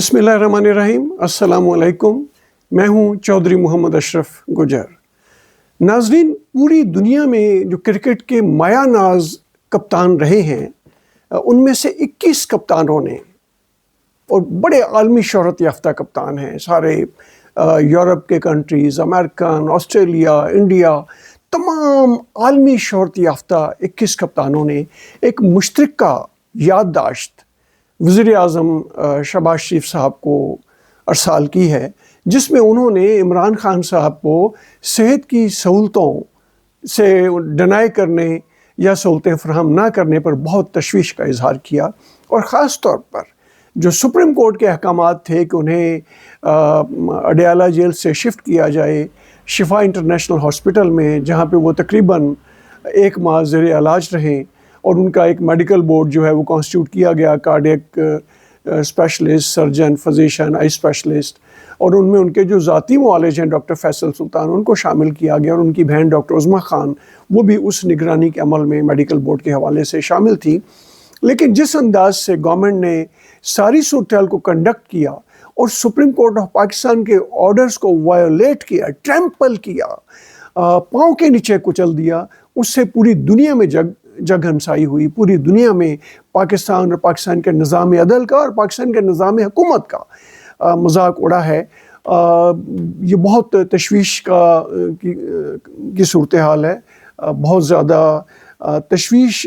बिस्मिल्लाहिर्रहमानिर्रहीम, अस्सलाम वालेकुम। मैं हूं चौधरी मोहम्मद अशरफ गुजर। नाजरीन, पूरी दुनिया में जो क्रिकेट के माया नाज कप्तान रहे हैं, उनमें से 21 कप्तानों ने, और बड़े आलमी शोहरत याफ्ता कप्तान हैं, सारे यूरोप के कंट्रीज़, अमेरिकन, ऑस्ट्रेलिया, इंडिया, तमाम आलमी शोहरत याफ्ता 21 कप्तानों ने एक मुश्तरका याददाश्त वज़ीर आज़म शहबाज शरीफ साहब को अरसाल की है, जिसमें उन्होंने इमरान खान साहब को सेहत की सहूलतों से डिनाई करने या सहूलतें फराहम ना करने पर बहुत तशवीश का इजहार किया। और ख़ास तौर पर जो सुप्रीम कोर्ट के अहकामात थे कि उन्हें अडयाला जेल से शिफ्ट किया जाए शिफा इंटरनेशनल हॉस्पिटल में, जहाँ पे वो तकरीबन 1 माह ज़ेर इलाज रहें, और उनका एक मेडिकल बोर्ड जो है वो कॉन्स्टिट्यूट किया गया, cardiac specialist, surgeon, physician, eye specialist, और उनमें उनके जो ज़ाती मुआलिज हैं डॉक्टर फैसल सुल्तान, उनको शामिल किया गया, और उनकी बहन डॉक्टर उज़्मा खान वो भी उस निगरानी के अमल में मेडिकल बोर्ड के हवाले से शामिल थी। लेकिन जिस अंदाज से गवर्नमेंट ने सारी सूरत को कंडक्ट किया और सुप्रीम कोर्ट ऑफ पाकिस्तान के ऑर्डर्स को वायोलेट किया, ट्रैम्पल किया, पाँव के नीचे कुचल दिया, उससे पूरी दुनिया में जगहंसाई हुई। पूरी दुनिया में पाकिस्तान और पाकिस्तान के निज़ाम अदल का और पाकिस्तान के निज़ाम हुकूमत का मजाक उड़ा है। ये बहुत तशवीश की सूरत हाल है। बहुत ज़्यादा तशवीश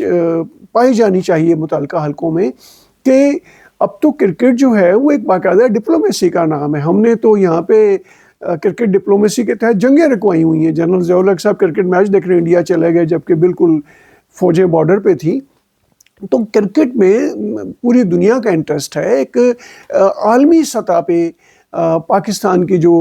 पाई जानी चाहिए मुतल्लिका हलकों में कि अब तो क्रिकेट जो है वो एक बाकायदा डिप्लोमेसी का नाम है। हमने तो यहाँ पे क्रिकेट डिप्लोमेसी के तहत जंगें रखवाई हुई हैं। जनरल ज़ियाउल हक साहब क्रिकेट मैच देखने इंडिया चले गए, जबकि बिल्कुल फ़ौजें बॉर्डर पे थी। तो क्रिकेट में पूरी दुनिया का इंटरेस्ट है। एक आलमी सतह पे पाकिस्तान की जो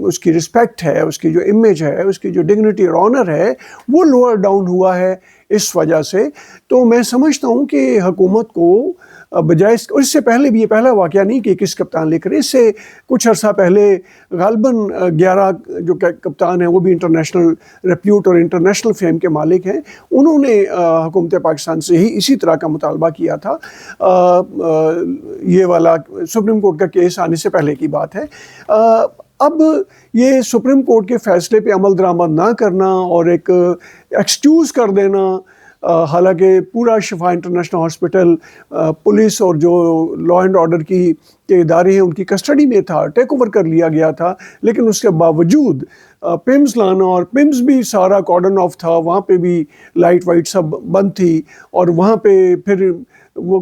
उसकी रिस्पेक्ट है, उसकी जो इमेज है, उसकी जो डिग्निटी और ऑनर है, वो लोअर डाउन हुआ है इस वजह से। तो मैं समझता हूँ कि हुकूमत को बजाय, और इससे पहले भी ये पहला वाक़या नहीं कि किस कप्तान लेकर, इससे कुछ अर्सा पहले गालबन 11 जो कप्तान हैं वो भी इंटरनेशनल रेप्यूट और इंटरनेशनल फेम के मालिक हैं, उन्होंने हुकूमत पाकिस्तान से ही इसी तरह का मुतालबा किया था। ये वाला सुप्रीम कोर्ट का केस आने से पहले की बात है। अब ये सुप्रीम कोर्ट के फ़ैसले पे अमल दरामद ना करना और एक एक्सक्यूज़ कर देना, हालांकि पूरा शिफा इंटरनेशनल हॉस्पिटल पुलिस और जो लॉ एंड ऑर्डर के इदारे हैं उनकी कस्टडी में था, टेक ओवर कर लिया गया था, लेकिन उसके बावजूद पिम्स लाना, और पिम्स भी सारा कॉर्डन ऑफ था, वहाँ पे भी लाइट वाइट सब बंद थी, और वहाँ पे फिर वो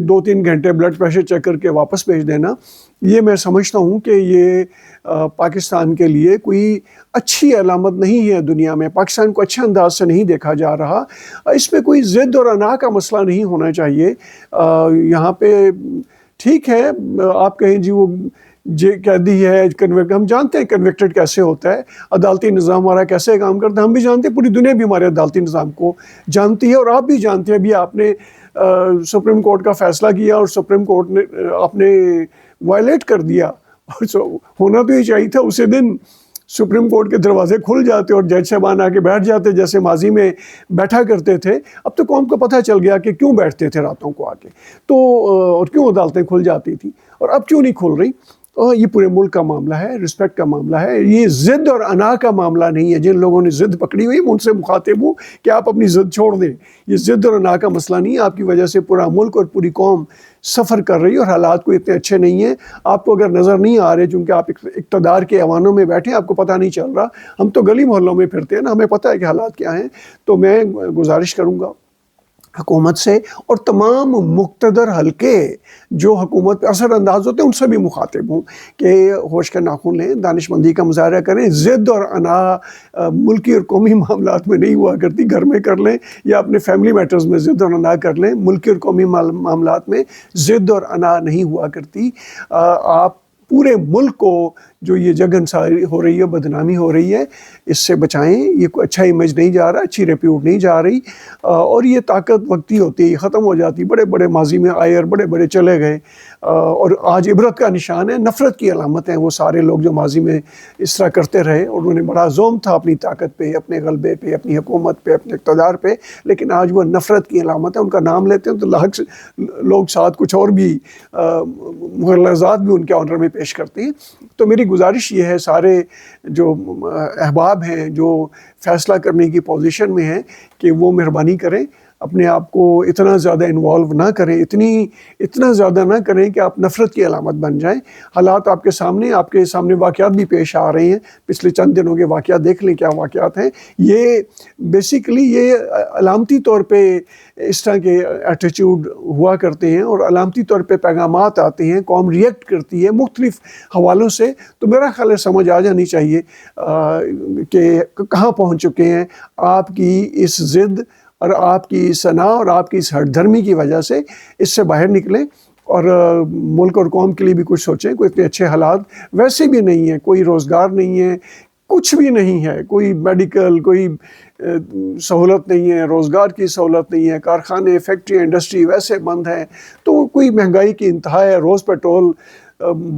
2-3 घंटे ब्लड प्रेशर चेक करके वापस भेज देना, ये मैं समझता हूँ कि ये पाकिस्तान के लिए कोई अच्छी अलामत नहीं है। दुनिया में पाकिस्तान को अच्छे अंदाज से नहीं देखा जा रहा। इसमें कोई ज़िद और अना का मसला नहीं होना चाहिए। यहाँ पे ठीक है, आप कहें जी वो कैदी है, कन्विक्ट, हम जानते हैं कन्विक्टेड कैसे होता है, अदालती निज़ाम हमारा कैसे काम करता है, हम भी जानते हैं, पूरी दुनिया भी हमारे अदालती निज़ाम को जानती है, और आप भी जानते हैं। अभी आपने सुप्रीम कोर्ट का फ़ैसला किया और सुप्रीम कोर्ट ने आपने वायलेट कर दिया, और होना तो ये चाहिए था उसी दिन सुप्रीम कोर्ट के दरवाजे खुल जाते और जज साहबान आके बैठ जाते, जैसे माजी में बैठा करते थे। अब तो कौम को पता चल गया कि क्यों बैठते थे रातों को आके, तो और क्यों अदालतें खुल जाती थी, और अब क्यों नहीं खुल रही। और ये पूरे मुल्क का मामला है, रिस्पेक्ट का मामला है, ये ज़िद और अना का मामला नहीं है। जिन लोगों ने ज़िद पकड़ी हुई, मैं उनसे मुखातिब हूँ कि आप अपनी ज़िद छोड़ दें। ये ज़िद और अना का मसला नहीं है। आपकी वजह से पूरा मुल्क और पूरी कौम सफ़र कर रही है, और हालात को इतने अच्छे नहीं हैं। आपको अगर नज़र नहीं आ रहे क्योंकि आप इक़्तिदार के ऐवानों में बैठे, आपको पता नहीं चल रहा। हम तो गली मोहल्लों में फिरते हैं ना, हमें पता है कि हालात क्या हैं। तो मैं गुजारिश करूँगा हुकूमत से, और तमाम मुक़्तदर हलके जो हुकूमत पर असर अंदाज होते हैं उनसे भी मुखातिब हूँ कि होश का नाखून लें, दानिशमंदी का मुजाहरा करें। ज़िद और अना मुल्की और कौमी मामलात में नहीं हुआ करती। घर में कर लें या अपने फैमिली मैटर्स में ज़िद और अना कर लें, मुल्की और कौमी मामलात में ज़िद और अना नहीं हुआ करती। आप पूरे मुल्क को जो ये जगहंसाई हो रही है, बदनामी हो रही है, इससे बचाएं। ये कोई अच्छा इमेज नहीं जा रहा, अच्छी रेप्यूट नहीं जा रही, और ये ताकत वक्ती होती है, ख़त्म हो जाती। बड़े बड़े माजी में आए और बड़े बड़े चले गए। اور آج عبرت کا نشان ہے، نفرت کی علامت ہیں وہ سارے لوگ جو ماضی میں اس طرح کرتے رہے، اور انہوں نے بڑا زوم تھا اپنی طاقت پہ، اپنے غلبے پہ، اپنی حکومت پہ، اپنے اقتدار پہ، لیکن آج وہ نفرت کی علامت ہے۔ ان کا نام لیتے ہیں تو لوگ ساتھ کچھ اور بھی مغلظات بھی ان کے آنر میں پیش کرتے ہیں۔ تو میری گزارش یہ ہے سارے جو احباب ہیں جو فیصلہ کرنے کی پوزیشن میں ہیں کہ وہ مہربانی کریں، اپنے آپ کو اتنا زیادہ انوالو نہ کریں، اتنا زیادہ نہ کریں کہ آپ نفرت کی علامت بن جائیں۔ حالات آپ کے سامنے واقعات بھی پیش آ رہے ہیں، پچھلے چند دنوں کے واقعات دیکھ لیں کیا واقعات ہیں۔ یہ بیسیکلی یہ علامتی طور پہ اس طرح کے ایٹیچیوڈ ہوا کرتے ہیں اور علامتی طور پہ پیغامات آتے ہیں، قوم ریئیکٹ کرتی ہے مختلف حوالوں سے۔ تو میرا خیال ہے سمجھ آ جانی چاہیے کہ کہاں پہنچ چکے ہیں۔ آپ کی اس ضد اور آپ کی ثنا اور آپ کی اس ہٹ دھرمی کی وجہ سے اس سے باہر نکلیں اور ملک اور قوم کے لیے بھی کچھ سوچیں۔ کوئی اتنے اچھے حالات ویسے بھی نہیں ہیں، کوئی روزگار نہیں ہے، کچھ بھی نہیں ہے، کوئی میڈیکل کوئی سہولت نہیں ہے، روزگار کی سہولت نہیں ہے، کارخانے، فیکٹری، انڈسٹری ویسے بند ہیں، تو کوئی مہنگائی کی انتہا ہے، روز پیٹرول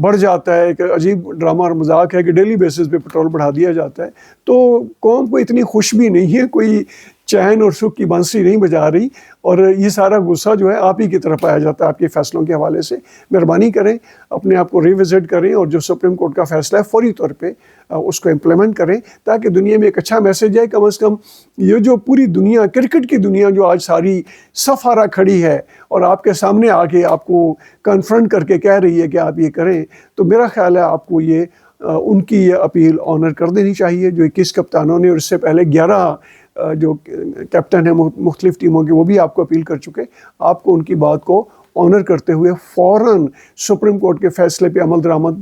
بڑھ جاتا ہے، کہ عجیب ڈرامہ اور مذاق ہے کہ ڈیلی بیسس پہ پیٹرول بڑھا دیا جاتا ہے۔ تو قوم کو اتنی خوش بھی نہیں ہے، کوئی چین اور سکھ کی بانسری نہیں بجا رہی، اور یہ سارا غصہ جو ہے آپ ہی کی طرف پایا جاتا ہے آپ کے فیصلوں کے حوالے سے۔ مہربانی کریں، اپنے آپ کو ریوزٹ کریں اور جو سپریم کورٹ کا فیصلہ ہے فوری طور پہ اس کو امپلیمنٹ کریں، تاکہ دنیا میں ایک اچھا میسیج جائے۔ کم از کم یہ جو پوری دنیا، کرکٹ کی دنیا جو آج ساری صف آرا کھڑی ہے اور آپ کے سامنے آ کے آپ کو کنفرنٹ کر کے کہہ رہی ہے کہ آپ یہ کریں، تو میرا خیال ہے آپ کو یہ ان کی یہ اپیل آنر کر دینی چاہیے۔ جو 21 کپتانوں نے اور اس سے پہلے 11 جو کیپٹن ہیں مختلف ٹیموں کے، وہ بھی آپ کو اپیل کر چکے، آپ کو ان کی بات کو آنر کرتے ہوئے فوراً سپریم کورٹ کے فیصلے پہ عمل درآمد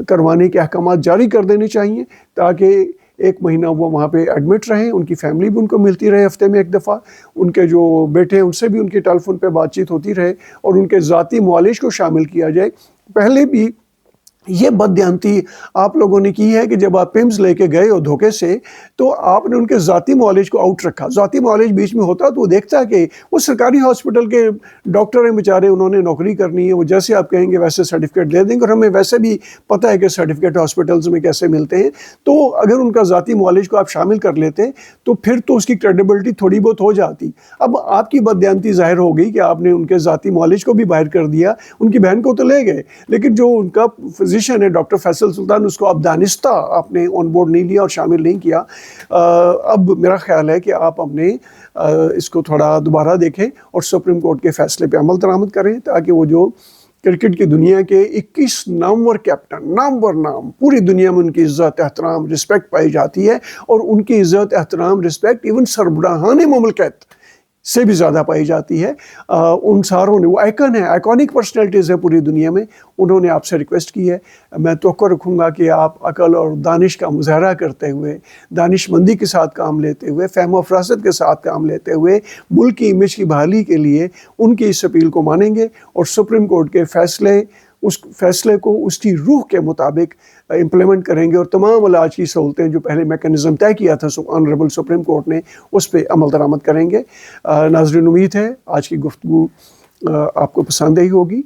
کروانے کے احکامات جاری کر دینے چاہیے، تاکہ 1 مہینہ وہ وہاں پہ ایڈمٹ رہیں، ان کی فیملی بھی ان کو ملتی رہے ہفتے میں 1 دفعہ، ان کے جو بیٹے ہیں ان سے بھی ان کی ٹیلی فون پہ بات چیت ہوتی رہے، اور ان کے ذاتی معالج کو شامل کیا جائے۔ پہلے بھی یہ بددیانتی آپ لوگوں نے کی ہے کہ جب آپ پیمز لے کے گئے ہو دھوکے سے، تو آپ نے ان کے ذاتی معالج کو آؤٹ رکھا۔ ذاتی معالج بیچ میں ہوتا تو وہ دیکھتا کہ وہ سرکاری ہاسپٹل کے ڈاکٹر ہیں بیچارے، انہوں نے نوکری کرنی ہے، وہ جیسے آپ کہیں گے ویسے سرٹیفکیٹ دے دیں گے، اور ہمیں ویسے بھی پتہ ہے کہ سرٹیفکیٹ ہاسپٹلز میں کیسے ملتے ہیں۔ تو اگر ان کا ذاتی معالج کو آپ شامل کر لیتے تو پھر تو اس کی کریڈیبلٹی تھوڑی بہت ہو جاتی۔ اب آپ کی بددیانتی ظاہر ہو گئی کہ آپ نے ان کے ذاتی معالج کو بھی باہر کر دیا، ان کی بہن کو تو لے گئے، لیکن جو ان کا فزیشین ہے ڈاکٹر فیصل سلطان، اس کو اب دانستہ آپ نے آن بورڈ نہیں لیا اور شامل نہیں کیا۔ اب میرا خیال ہے کہ آپ اپنے اس کو تھوڑا دوبارہ دیکھیں اور سپریم کورٹ کے فیصلے پہ عمل درآمد کریں، تاکہ وہ جو کرکٹ کی دنیا کے 21 نامور کیپٹن، نام پوری دنیا میں ان کی عزت احترام رسپیکٹ پائی جاتی ہے، اور ان کی عزت احترام رسپیکٹ ایون سربراہان مملکت سے بھی زیادہ پائی جاتی ہے۔ ان ساروں نے، وہ آئیکن ہے، آئیکونک پرسنالٹیز ہے پوری دنیا میں، انہوں نے آپ سے ریکویسٹ کی ہے۔ میں توقع رکھوں گا کہ آپ عقل اور دانش کا مظاہرہ کرتے ہوئے، دانش مندی کے ساتھ کام لیتے ہوئے، فہم و فراست کے ساتھ کام لیتے ہوئے، ملک کی امیج کی بحالی کے لیے ان کی اس اپیل کو مانیں گے، اور سپریم کورٹ کے اس فیصلے کو اس کی روح کے مطابق امپلیمنٹ کریں گے، اور تمام علاج کی سہولتیں جو پہلے میکانزم طے کیا تھا آنریبل سپریم کورٹ نے، اس پہ عمل درآمد کریں گے۔ ناظرین، امید ہے آج کی گفتگو آپ کو پسند آئی ہوگی۔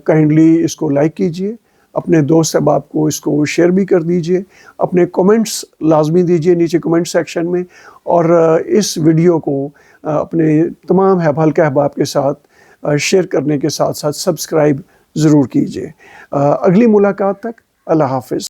کائنڈلی اس کو لائک کیجئے، اپنے دوست احباب کو اس کو شیئر بھی کر دیجئے، اپنے کومنٹس لازمی دیجئے نیچے کومنٹ سیکشن میں، اور اس ویڈیو کو اپنے تمام حلقہ احباب کے ساتھ شیئر کرنے کے ساتھ ساتھ سبسکرائب ضرور کیجئے۔ اگلی ملاقات تک اللہ حافظ۔